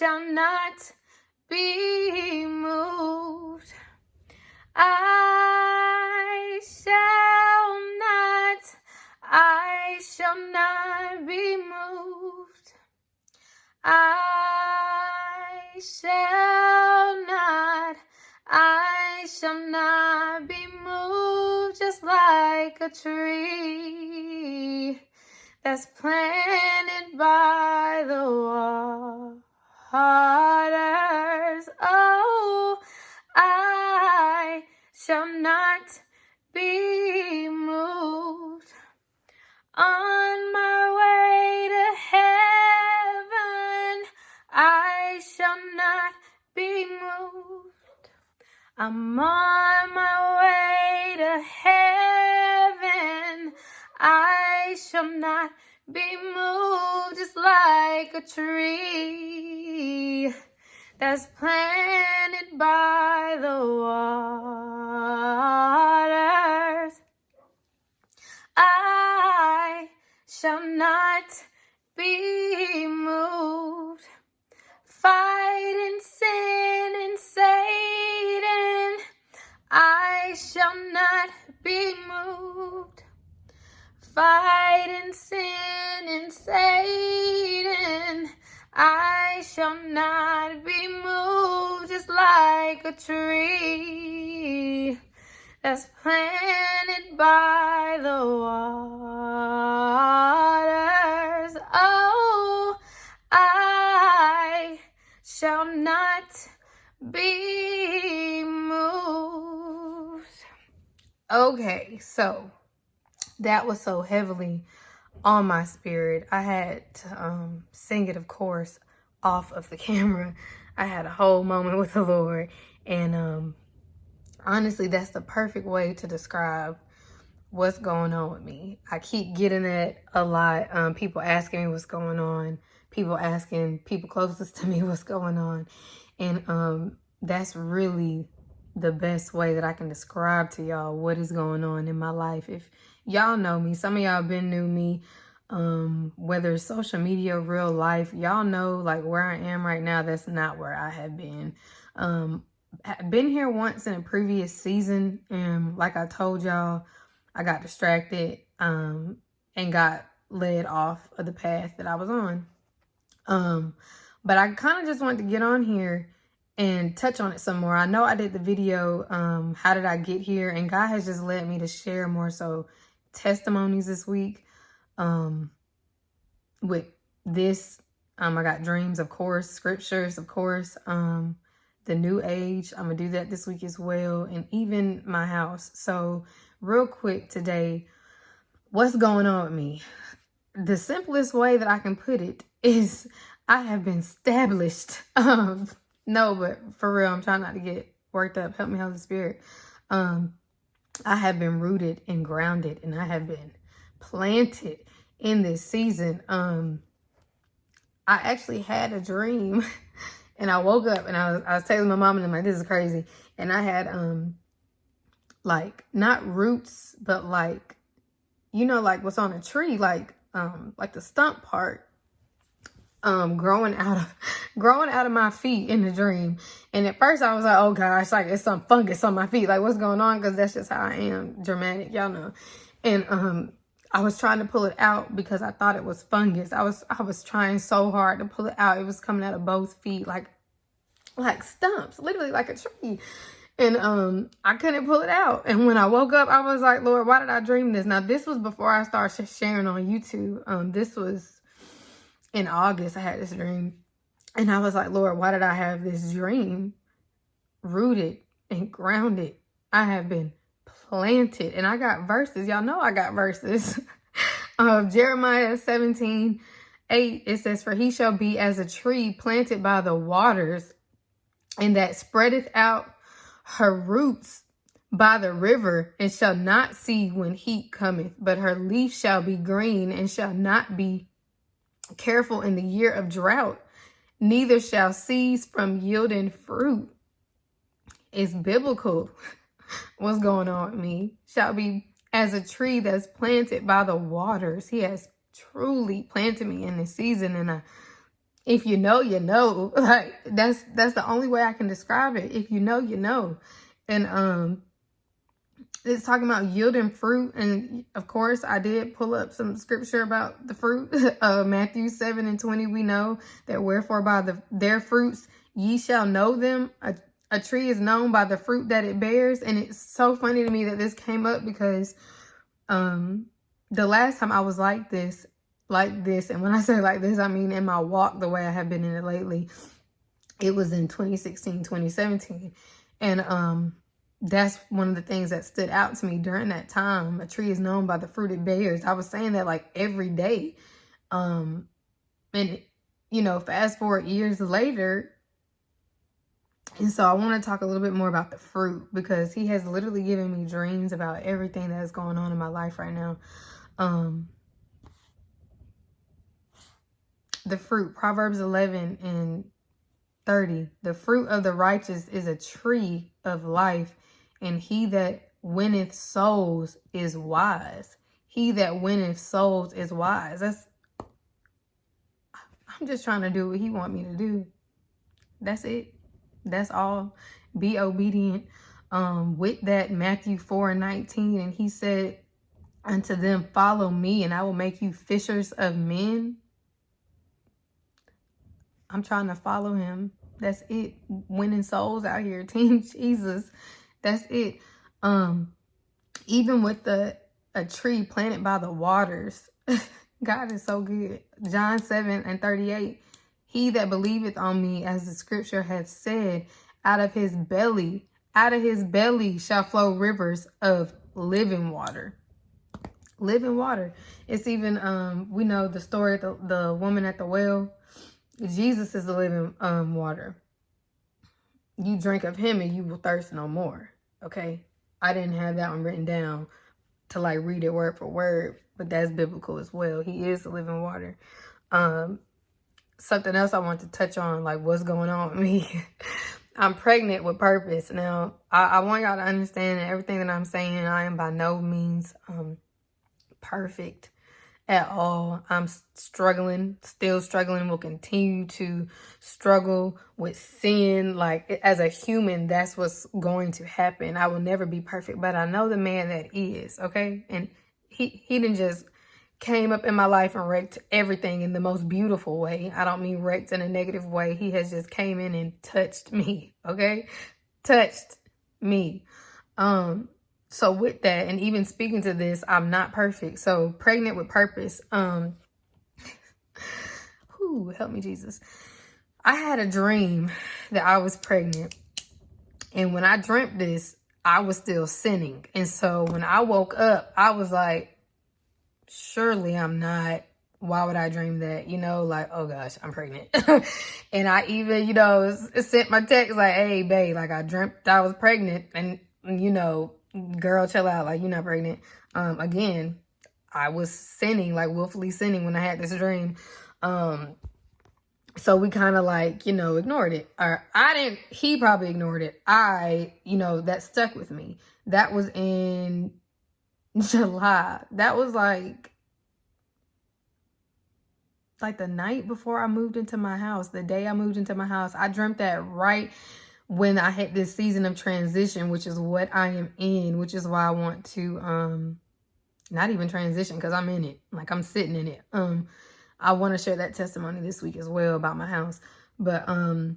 shall not be moved. I shall not be moved. I shall not be moved, just like a tree that's planted by the waters. Oh, I shall not be moved. On my way to heaven, I shall not be moved. I'm on my way to heaven, I shall not be moved, just like a tree that's planted by the waters. I shall not be moved. Fighting sin and Satan, I shall not be moved. Fighting sin and Satan, I shall not be moved, just like a tree that's planted by the waters. Oh, I shall not be moved. Okay, so that was so heavily on my spirit. I had to sing it, of course, off of the camera. I had a whole moment with the Lord, and honestly, that's the perfect way to describe what's going on with me. I keep getting that a lot. People asking me what's going on. People asking people closest to me what's going on. And that's really the best way that I can describe to y'all what is going on in my life. If y'all know me, some of y'all been knew me, whether it's social media, real life, y'all know like where I am right now. That's not where I have been. I've been here once in a previous season, and like I told y'all, I got distracted and got led off of the path that I was on. But I kind of just wanted to get on here and touch on it some more. I know I did the video, how did I get here? And God has just led me to share more so testimonies this week with this. I got dreams, of course, scriptures, of course, the new age. I'm gonna do that this week as well, and even my house. So real quick today, what's going on with me? The simplest way that I can put it is I have been established. No, but for real, I'm trying not to get worked up. Help me, Holy Spirit. I have been rooted and grounded, and I have been planted in this season. I actually had a dream, and I woke up and I was telling my mom, and I'm like, this is crazy. And I had like not roots, but like, you know, like what's on a tree, like the stump part, growing out of my feet in the dream. And at first I was like, oh gosh, like it's some fungus on my feet, like what's going on? Because that's just how I am, dramatic, y'all know. And I was trying to pull it out because I thought it was fungus. I was trying so hard to pull it out. It was coming out of both feet like stumps, literally like a tree. And I couldn't pull it out. And when I woke up, I was like, Lord, why did I dream this? Now, this was before I started sharing on YouTube. This was in August. I had this dream. And I was like, Lord, why did I have this dream? Rooted and grounded. I have been planted. And I got verses. Y'all know I got verses. Jeremiah 17:8, it says, for he shall be as a tree planted by the waters, and that spreadeth out her roots by the river, and shall not see when heat cometh, but her leaf shall be green, and shall not be careful in the year of drought, neither shall cease from yielding fruit. It's biblical. What's going on with me? Shall be as a tree that's planted by the waters. He has truly planted me in this season, and If you know, you know. Like that's the only way I can describe it. If you know, you know. And it's talking about yielding fruit, and of course I did pull up some scripture about the fruit. Matthew 7:20, we know that wherefore by their fruits ye shall know them. A tree is known by the fruit that it bears. And it's so funny to me that this came up because the last time I was like this, and when I say like this, I mean in my walk, the way I have been in it lately, it was in 2016, 2017. And that's one of the things that stood out to me during that time. A tree is known by the fruit it bears. I was saying that like every day. And, you know, fast forward years later. And so I want to talk a little bit more about the fruit, because he has literally given me dreams about everything that is going on in my life right now. The fruit, Proverbs 11:30. The fruit of the righteous is a tree of life, and he that winneth souls is wise. He that winneth souls is wise. I'm just trying to do what he want me to do. That's it. That's all. Be obedient. With that, Matthew 4:19, and he said unto them, follow me, and I will make you fishers of men. I'm trying to follow him. That's it. Winning souls out here. Team Jesus. That's it. Even with a tree planted by the waters. God is so good. John 7:38. He that believeth on me, as the scripture hath said, out of his belly shall flow rivers of living water. Living water. It's even, we know the story of the woman at the well. Jesus is the living water. You drink of him and you will thirst no more. Okay? I didn't have that one written down to like read it word for word, but that's biblical as well. He is the living water. Something else I want to touch on, like what's going on with me. I'm pregnant with purpose. Now, I want y'all to understand that everything that I'm saying, I am by no means perfect at all. I'm struggling, still struggling, will continue to struggle with sin. Like as a human, that's what's going to happen. I will never be perfect, but I know the man that is, okay? And he didn't just came up in my life and wrecked everything in the most beautiful way. I don't mean wrecked in a negative way. He has just came in and touched me, okay? Touched me. So with that, and even speaking to this, I'm not perfect. So pregnant with purpose. Help me, Jesus. I had a dream that I was pregnant. And when I dreamt this, I was still sinning. And so when I woke up, I was like, surely I'm not. Why would I dream that? You know, like, oh gosh, I'm pregnant. And I even, you know, sent my text like, hey, babe, like I dreamt I was pregnant. And, you know, girl, chill out. Like, you're not pregnant. Again, I was sinning, like willfully sinning when I had this dream. So we kind of like, you know, ignored it. Or he probably ignored it. You know, that stuck with me. That was in July. That was like the night before I moved into my house. The day I moved into my house, I dreamt that right when I had this season of transition, which is what I am in, which is why I want to not even transition, because I'm in it. Like I'm sitting in it. I want to share that testimony this week as well about my house. But I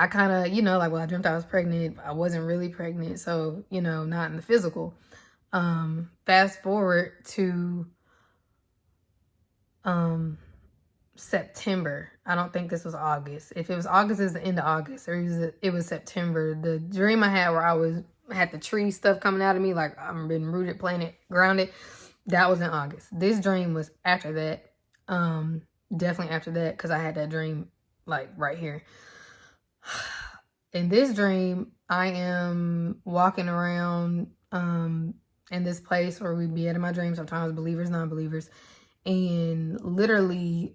kind of, you know, like, well, I dreamt I was pregnant. I wasn't really pregnant. So, you know, not in the physical. Fast forward to September. I don't think this was August. If it was August, it was the end of August. Or it was September. The dream I had where I had the tree stuff coming out of me, like I'm been rooted, planted, grounded. That was in August. This dream was after that. Definitely after that, because I had that dream like right here. In this dream, I am walking around in this place where we be at in my dreams, sometimes believers, non-believers, and literally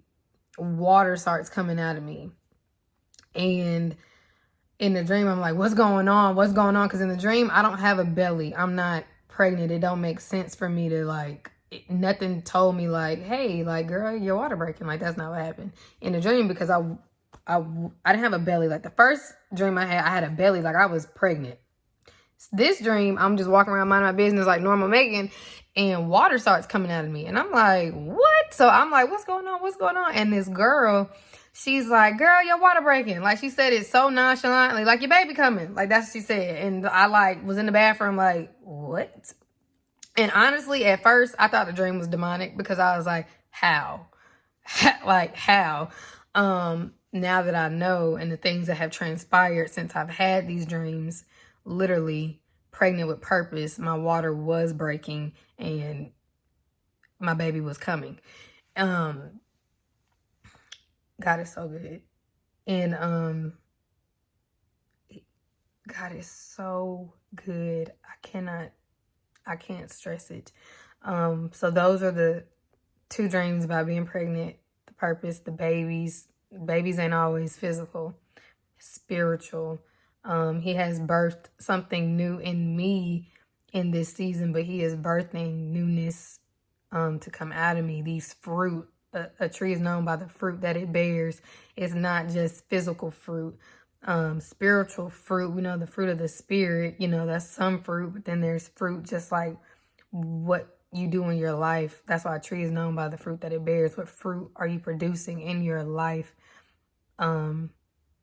water starts coming out of me. And in the dream, I'm like, what's going on? Because in the dream, I don't have a belly. I'm not pregnant. It don't make sense for me to like, nothing told me like, hey, like, girl, your water breaking. Like, that's not what happened in the dream, because I didn't have a belly. Like, the first dream I had a belly, like I was pregnant. This dream, I'm just walking around minding my business like normal Megan, and water starts coming out of me. And I'm like, what? So I'm like, what's going on? What's going on? And this girl, she's like, girl, your water breaking. Like, she said it so nonchalantly, like, your baby coming. Like, that's what she said. And I like was in the bathroom like, what? And honestly, at first, I thought the dream was demonic, because I was like, how? Like, how? Now that I know, and the things that have transpired since I've had these dreams, literally pregnant with purpose, my water was breaking and my baby was coming. God is so good. And God is so good. I can't stress it. So those are the two dreams about being pregnant, the purpose, the babies. Babies ain't always physical, spiritual. He has birthed something new in me in this season, but he is birthing newness to come out of me. These fruit, a tree is known by the fruit that it bears. It's not just physical fruit. Spiritual fruit, we know the fruit of the spirit, that's some fruit, but then there's fruit just like what you do in your life. That's why a tree is known by the fruit that it bears. What fruit are you producing in your life? And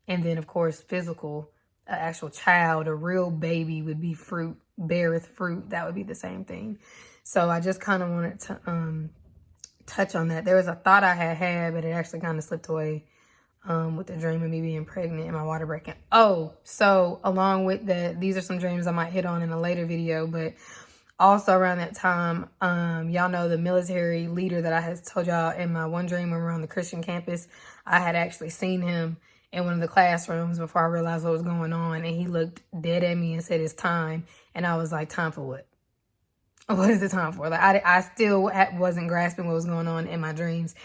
then, of course, physical, an actual child, a real baby would be fruit, beareth fruit. That would be the same thing. So I just kind of wanted to touch on that. There was a thought I had, but it actually kind of slipped away with the dream of me being pregnant and my water breaking. Oh, so along with that, these are some dreams I might hit on in a later video, but also around that time, y'all know the military leader that I had told y'all in my one dream when we were on the Christian campus. I had actually seen him in one of the classrooms before I realized what was going on. And he looked dead at me and said, it's time. And I was like, time for what? What is the time for? Like, I still wasn't grasping what was going on in my dreams.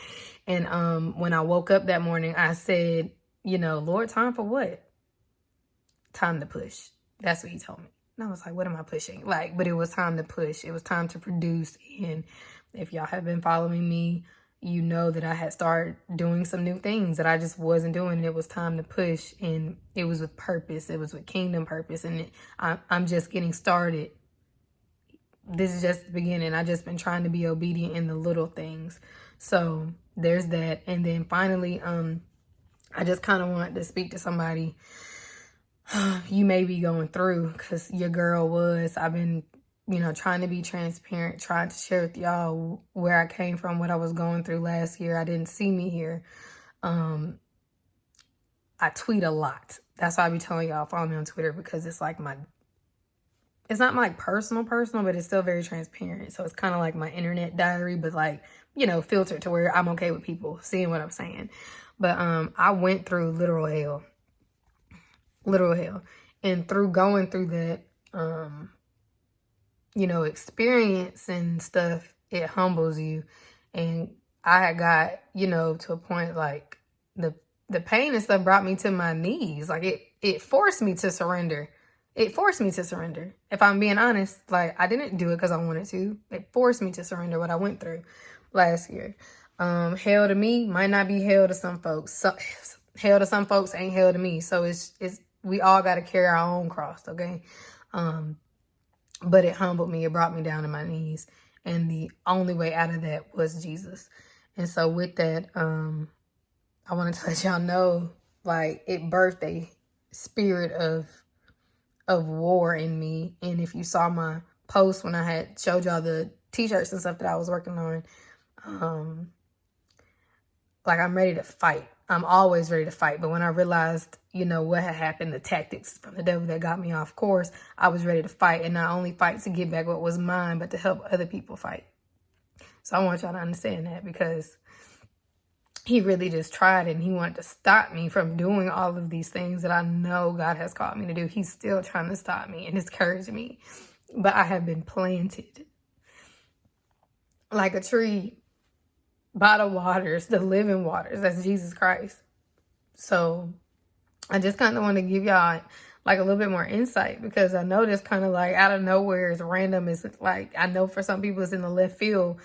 And when I woke up that morning, I said, Lord, time for what? Time to push. That's what he told me. And I was like, what am I pushing? Like, but it was time to push. It was time to produce. And if y'all have been following me, you know that I had started doing some new things that I just wasn't doing. And it was time to push. And it was with purpose. It was with kingdom purpose. And I'm just getting started. This is just the beginning. I just been trying to be obedient in the little things. So there's that. And then finally, I just kind of wanted to speak to somebody you may be going through, because your girl was. I've been, trying to be transparent, trying to share with y'all where I came from, what I was going through last year. I didn't see me here. I tweet a lot. That's why I be telling y'all, follow me on Twitter, because it's like it's not like personal, but it's still very transparent. So it's kind of like my internet diary, but like, filtered to where I'm okay with people seeing what I'm saying. But I went through literal hell. And through going through that, experience and stuff, it humbles you. And I had got, to a point like the pain and stuff brought me to my knees. Like it forced me to surrender. If I'm being honest, like I didn't do it because I wanted to. It forced me to surrender what I went through last year. Hell to me might not be hell to some folks. So, hell to some folks ain't hell to me. So it's we all got to carry our own cross, okay? But it humbled me. It brought me down to my knees. And the only way out of that was Jesus. And so with that, I wanted to let y'all know, like, it birthed a spirit of war in me. And if you saw my post when I had showed y'all the t-shirts and stuff that I was working on, like, I'm ready to fight. I'm always ready to fight. But when I realized, what had happened, the tactics from the devil that got me off course, I was ready to fight. And not only fight to get back what was mine, but to help other people fight. So I want y'all to understand that, because he really just tried and he wanted to stop me from doing all of these things that I know God has called me to do. He's still trying to stop me and discourage me. But I have been planted like a tree by the waters, the living waters. That's Jesus Christ. So I just kind of want to give y'all like a little bit more insight, because I know this kind of like out of nowhere is random. It's like, I know for some people it's in the left field,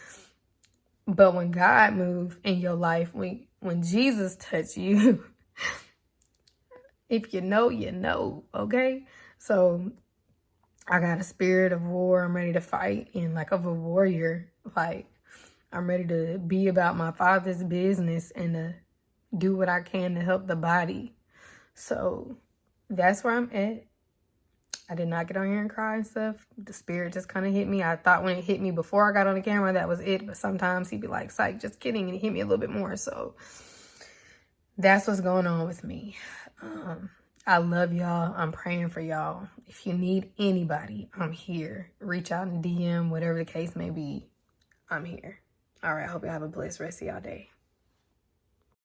but when God moved in your life, when Jesus touched you, if you know, you know, okay? So I got a spirit of war. I'm ready to fight, and like of a warrior. Like, I'm ready to be about my Father's business and to do what I can to help the body. So that's where I'm at. I did not get on here and cry and stuff. The spirit just kind of hit me. I thought when it hit me before I got on the camera, that was it. But sometimes he'd be like, psych, just kidding. And he hit me a little bit more. So that's what's going on with me. I love y'all. I'm praying for y'all. If you need anybody, I'm here. Reach out and DM, whatever the case may be. I'm here. All right. I hope y'all have a blessed rest of y'all day.